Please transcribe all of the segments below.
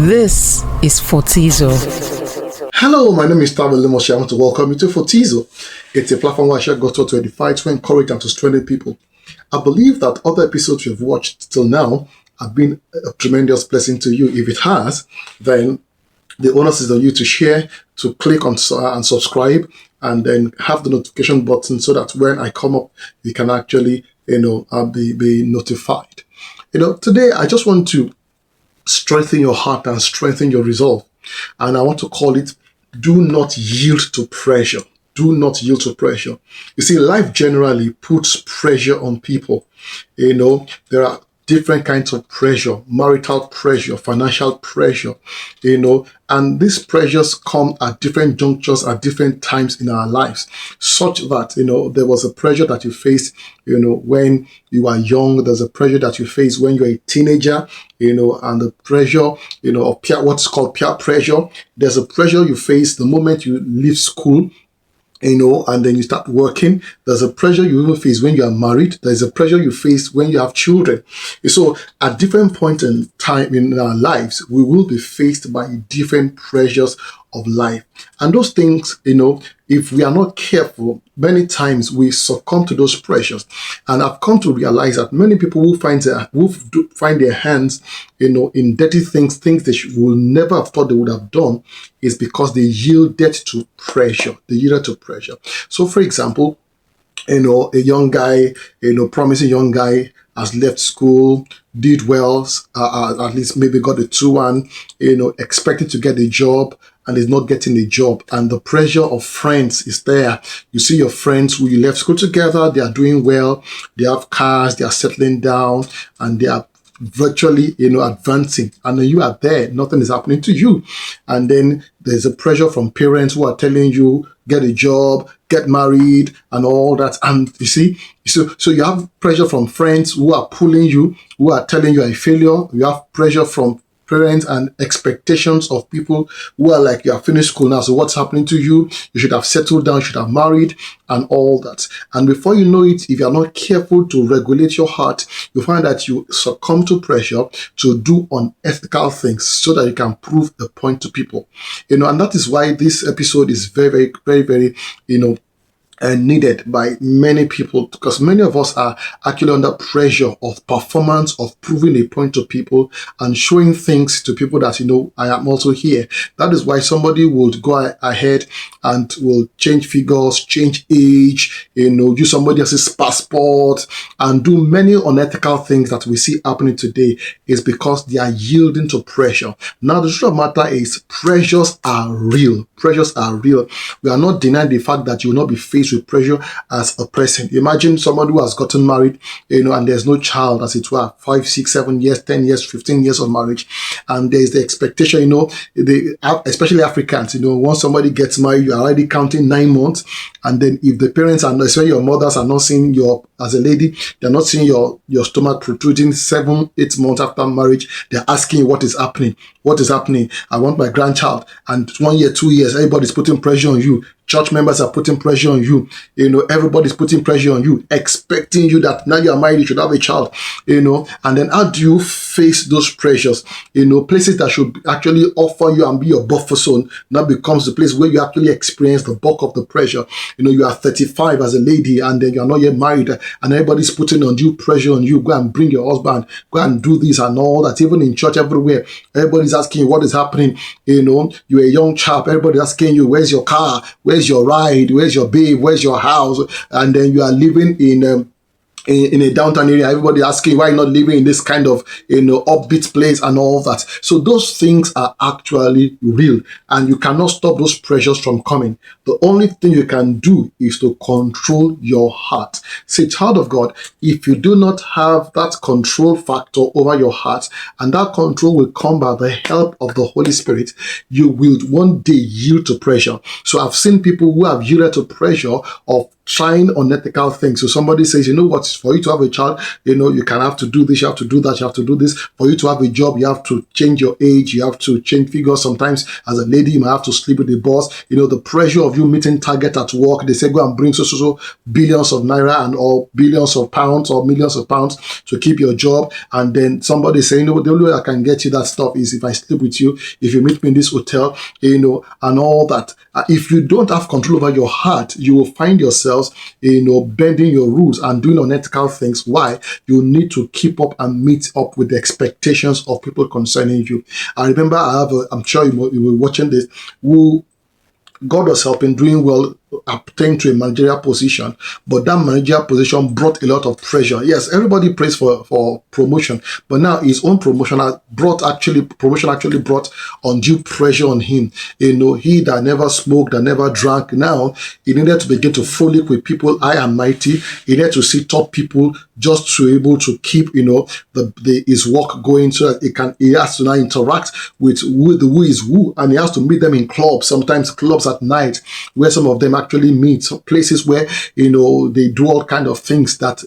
This is Photizo. Hello, my name is Lemoshe. I want to welcome you to Photizo. It's a platform where I share God's word to edify, to encourage, and to strengthen people. I believe that other episodes you've watched till now have been a tremendous blessing to you. If it has, then the onus is on you to share, to click on and subscribe, and then have the notification button so that when I come up, you can actually, be notified. Today I just want to strengthen your heart and strengthen your resolve. And I want to call it, do not yield to pressure. Do not yield to pressure. You see, life generally puts pressure on people. There are different kinds of pressure: marital pressure, financial pressure, and these pressures come at different junctures at different times in our lives, such that, there was a pressure that you faced, when you are young. There's a pressure that you face when you're a teenager, and the pressure, of what's called peer pressure. There's a pressure you face the moment you leave school, and then you start working. There's a pressure you even face when you are married. There's a pressure you face when you have children. So at different points in time in our lives, we will be faced by different pressures of life. And those things, if we are not careful, many times we succumb to those pressures. And I've come to realize that many people will find their hands, in dirty things they will never have thought they would have done, is because they yielded to pressure. They yielded to pressure. So, for example, a young guy, promising young guy, has left school, did well, at least maybe got a 2-1, expected to get a job, and is not getting a job. And the pressure of friends is there. You see your friends who you left school together, they are doing well, they have cars, they are settling down, and they are virtually, advancing. And then you are there, nothing is happening to you. And then there's a pressure from parents who are telling you, get a job, get married, and all that. And you see, so you have pressure from friends who are pulling you, who are telling you are a failure. You have pressure from parents and expectations of people who are like, you have finished school now, so what's happening to you? You should have settled down, you should have married, and all that. And before you know it, if you're not careful to regulate your heart, you find that you succumb to pressure to do unethical things so that you can prove a point to people. And that is why this episode is very, very, very, needed by many people, because many of us are actually under pressure of performance, of proving a point to people and showing things to people that, I am also here. That is why somebody would go ahead and will change figures, change age, use somebody else's passport, and do many unethical things that we see happening today, is because they are yielding to pressure. Now, the truth of the matter is, pressures are real. Pressures are real. We are not denying the fact that you will not be faced with pressure as a person. Imagine someone who has gotten married, and there's no child, as it were, 5, 6, 7 years, 10 years, 15 years of marriage. And there's the expectation, especially Africans, once somebody gets married, you're already counting 9 months. And then if the parents are not, especially your mothers, are not seeing as a lady, they're not seeing your stomach protruding 7, 8 months after marriage, they're asking you what is happening. What is happening? I want my grandchild. And 1 year, 2 years, everybody's putting pressure on you. Church members are putting pressure on you. Everybody's putting pressure on you, expecting you that now you are married, you should have a child. And then how do you face those pressures? Places that should actually offer you and be your buffer zone now becomes the place where you actually experience the bulk of the pressure. You are 35 as a lady, and then you are not yet married, and everybody's putting undue pressure on you. Go and bring your husband, go and do this and all that. Even in church, everywhere, everybody's asking you what is happening. You're a young chap, everybody's asking you, where's your car, where's your ride, where's your babe, where's your house? And then you are living in a downtown area, everybody asking why you're not living in this kind of upbeat place and all that. So those things are actually real, and you cannot stop those pressures from coming. The only thing you can do is to control your heart. Say, child of God, if you do not have that control factor over your heart, and that control will come by the help of the Holy Spirit, you will one day yield to pressure. So I've seen people who have yielded to pressure of trying unethical things. So somebody says, you know what, for you to have a child, you can have to do this, you have to do that, you have to do this. For you to have a job, you have to change your age, you have to change figures. Sometimes as a lady, you might have to sleep with the boss. The pressure of you meeting target at work. They say go and bring so billions of naira or billions of pounds or millions of pounds to keep your job. And then somebody saying, the only way I can get you that stuff is if I sleep with you, if you meet me in this hotel, and all that. If you don't have control over your heart, you will find yourselves, bending your rules and doing unethical things. Why? You need to keep up and meet up with the expectations of people concerning you. I remember I'm sure you were watching this, who God was helping, doing well, obtained to a managerial position, but that managerial position brought a lot of pressure. Yes, everybody prays for promotion, but now his own promotion actually brought undue pressure on him. He that never smoked, that never drank, now he needed to begin to frolic with people high and mighty. He needed to see top people just to be able to keep, his work going, so that he has to now interact with who is who, and he has to meet them in clubs, sometimes clubs at night, where some of them actually meet, places where, they do all kind of things that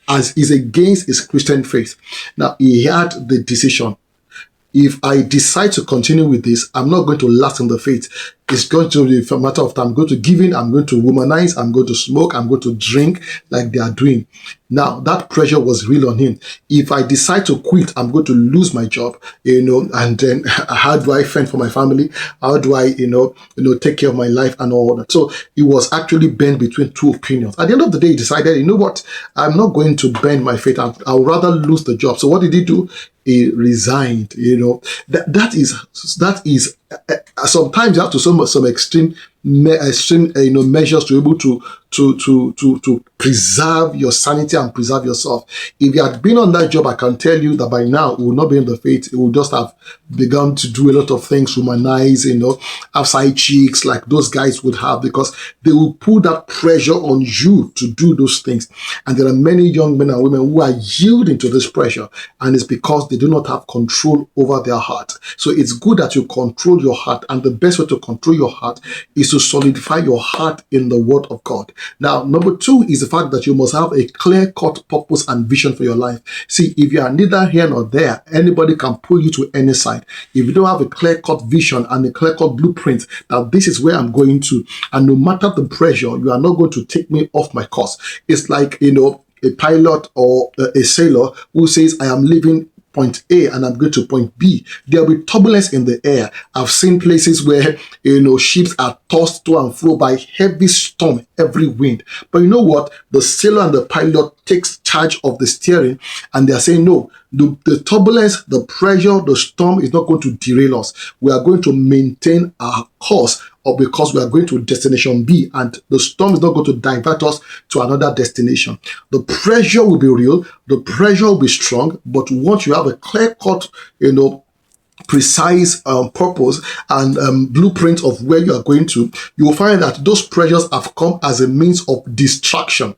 as is against his Christian faith. Now, he had the decision. If I decide to continue with this, I'm not going to last in the faith. It's going to be a matter of time. I'm going to give in, I'm going to womanize, I'm going to smoke, I'm going to drink like they are doing. Now, that pressure was real on him. If I decide to quit, I'm going to lose my job, and then how do I fend for my family? How do I, take care of my life and all that? So he was actually bent between two opinions. At the end of the day, he decided, you know what? I'm not going to bend my faith. I'll rather lose the job. So what did he do? He resigned. That is sometimes you have to some extreme measures to be able to preserve your sanity and preserve yourself. If you had been on that job, I can tell you that by now it would not be in the faith. It would just have begun to do a lot of things, humanize, have side cheeks like those guys would have, because they will put that pressure on you to do those things. And there are many young men and women who are yielding to this pressure, and it's because they do not have control over their heart. So it's good that you control your heart, and the best way to control your heart is to solidify your heart in the Word of God. Now, number two is the fact that you must have a clear-cut purpose and vision for your life. See, if you are neither here nor there, anybody can pull you to any side. If you don't have a clear-cut vision and a clear-cut blueprint that this is where I'm going to, and no matter the pressure, you are not going to take me off my course. It's like, a pilot or a sailor who says, I am leaving point A and I'm going to point B. There will be turbulence in the air. I've seen places where, ships are tossed to and fro by heavy storm, every wind. But you know what? The sailor and the pilot takes charge of the steering, and they are saying, no, the turbulence, the pressure, the storm is not going to derail us. We are going to maintain our course, or because we are going to destination B, and the storm is not going to divert us to another destination. The pressure will be real, the pressure will be strong, but once you have a clear-cut, precise purpose and blueprint of where you are going to, you will find that those pressures have come as a means of distraction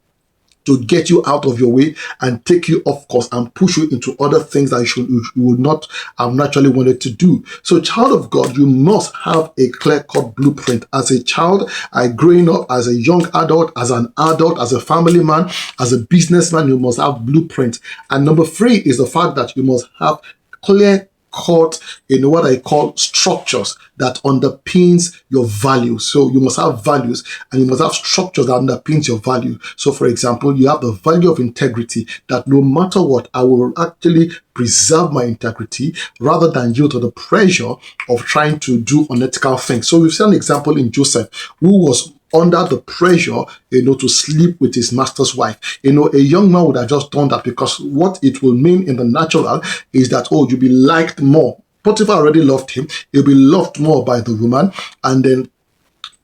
to get you out of your way and take you off course and push you into other things that you would not have naturally wanted to do. So, child of God, you must have a clear-cut blueprint. As a child, growing up, as a young adult, as an adult, as a family man, as a businessman, you must have blueprint. And number three is the fact that you must have clear-cut, what I call structures that underpins your values. So you must have values, and you must have structures that underpins your value. So for example, you have the value of integrity, that no matter what, I will actually preserve my integrity rather than yield to the pressure of trying to do unethical things. So we've seen an example in Joseph, who was under the pressure, to sleep with his master's wife. A young man would have just done that, because what it will mean in the natural is that, you'll be liked more. Potiphar already loved him. He'll be loved more by the woman, and then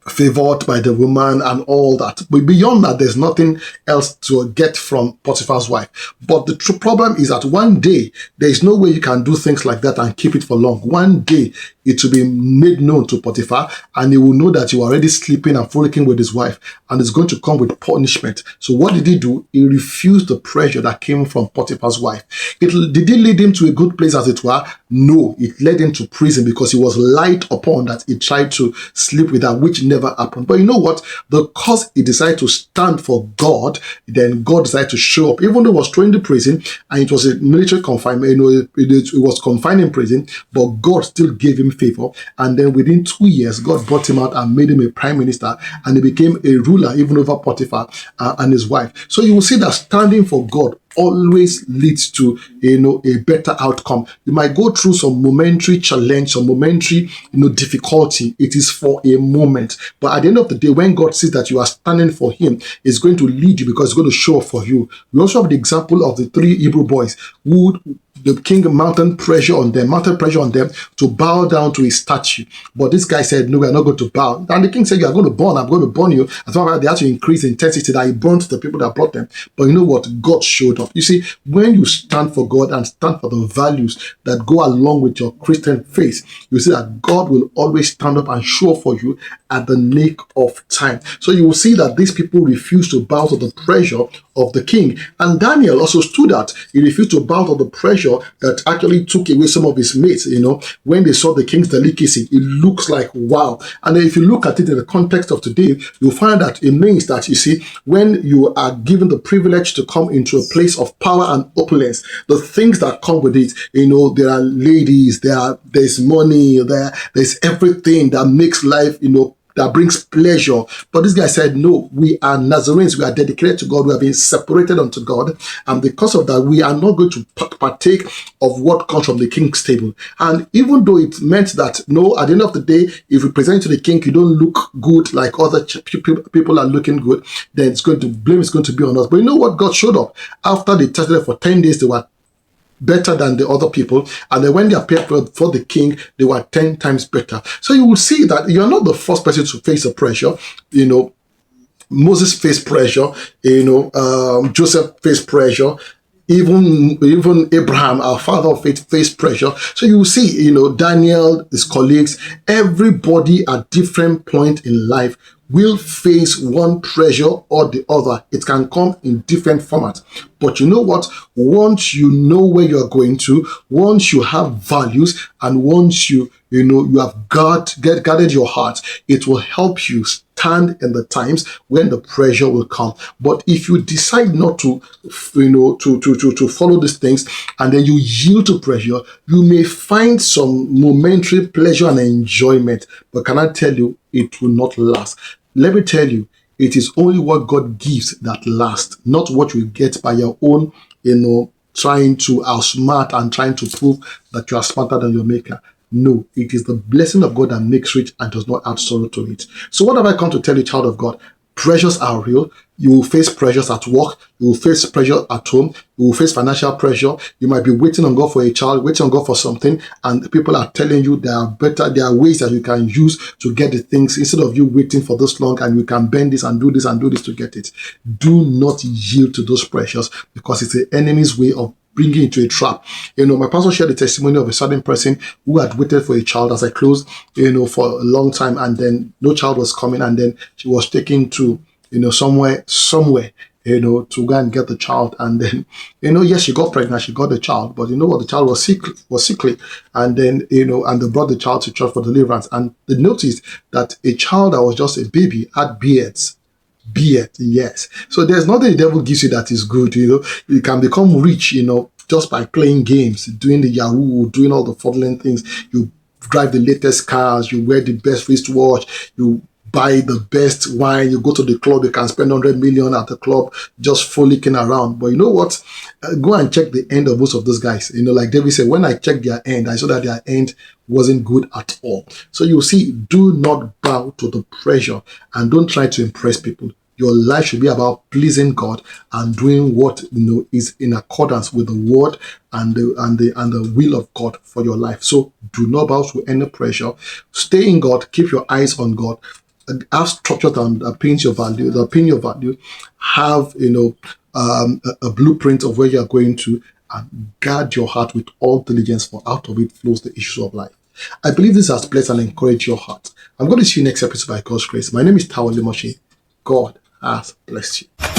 favored by the woman and all that. But beyond that, there's nothing else to get from Potiphar's wife. But the true problem is that one day, there's no way you can do things like that and keep it for long. One day, it will be made known to Potiphar, and he will know that you are already sleeping and frolicking with his wife, and it's going to come with punishment. So what did he do? He refused the pressure that came from Potiphar's wife. Did it lead him to a good place, as it were? No, it led him to prison, because he was lied upon that he tried to sleep with her, which never never happened. But you know what? Because he decided to stand for God, then God decided to show up. Even though he was thrown into prison and it was a military confinement, it was confined in prison, but God still gave him favor. And then within 2 years, God brought him out and made him a prime minister, and he became a ruler even over Potiphar and his wife. So you will see that standing for God always leads to a better outcome. You might go through some momentary challenge, some momentary difficulty. It is for a moment, but at the end of the day, when God sees that you are standing for him, it's going to lead you, because it's going to show up for you. We also have the example of the 3 Hebrew boys who the king mounted pressure on them to bow down to his statue. But this guy said, no, we are not going to bow. And the king said, you are going to burn, I'm going to burn you. As well as they had to increase the intensity that he burnt the people that brought them. But you know what? God showed up. You see, when you stand for God and stand for the values that go along with your Christian faith, you see that God will always stand up and show up for you at the nick of time. So you will see that these people refused to bow to the pressure of the king. And Daniel also stood out. He refused to bow to the pressure that actually took away some of his mates. When they saw the king's delicacy, it looks like wow. And if you look at it in the context of today, you'll find that it means that, you see, when you are given the privilege to come into a place of power and opulence, the things that come with it, there are ladies, there's money, there's everything that makes life, that brings pleasure. But this guy said, no, we are Nazarenes. We are dedicated to God. We have been separated unto God. And because of that, we are not going to partake of what comes from the king's table. And even though it meant that, no, at the end of the day, if you present to the king, you don't look good like other people are looking good, then blame is going to be on us. But you know what? God showed up. After they tested for 10 days, they were better than the other people, and then when they appeared for the king, they were 10 times better. So you will see that you're not the first person to face the pressure. Moses faced pressure, Joseph faced pressure, even Abraham, our father of faith, faced pressure. So you will see, Daniel, his colleagues, everybody at different point in life will face one pressure or the other. It can come in different formats. But you know what? Once you know where you're going to, once you have values, and once you have guarded your heart, it will help you stand in the times when the pressure will come. But if you decide not to, to follow these things, and then you yield to pressure, you may find some momentary pleasure and enjoyment. But can I tell you, it will not last. Let me tell you, it is only what God gives that lasts, not what you get by your own, trying to outsmart and trying to prove that you are smarter than your maker. No, it is the blessing of God that makes rich and does not add sorrow to it. So what have I come to tell you, child of God? Pressures are real. You will face pressures at work. You will face pressure at home. You will face financial pressure. You might be waiting on God for a child, waiting on God for something, and people are telling you there are ways that you can use to get the things instead of you waiting for this long, and you can bend this and do this to get it. Do not yield to those pressures, because it's the enemy's way of bringing into a trap. My pastor shared the testimony of a certain person who had waited for a child, as I closed, for a long time, and then no child was coming, and then she was taken to, somewhere, to go and get the child. And then, yes, she got pregnant, she got the child, but you know what? The child was sickly. And then, and they brought the child to church for deliverance. And they noticed that a child that was just a baby had beards. Yes. So there's nothing the devil gives you that is good. You can become rich, just by playing games, doing the Yahoo, doing all the fraudulent things. You drive the latest cars, you wear the best wristwatch, you buy the best wine, you go to the club, you can spend 100 million at the club just frolicking around. But you know what? Go and check the end of most of those guys. Like David said, when I checked their end, I saw that their end wasn't good at all. So you see, do not bow to the pressure and don't try to impress people. Your life should be about pleasing God and doing what is in accordance with the word and the will of God for your life. So do not bow to any pressure. Stay in God. Keep your eyes on God. Have structure that paints your value. Have a blueprint of where you are going to, and guard your heart with all diligence, for out of it flows the issue of life. I believe this has blessed and encouraged your heart. I'm going to see you next episode by God's grace. My name is Lemoshe. God has blessed you.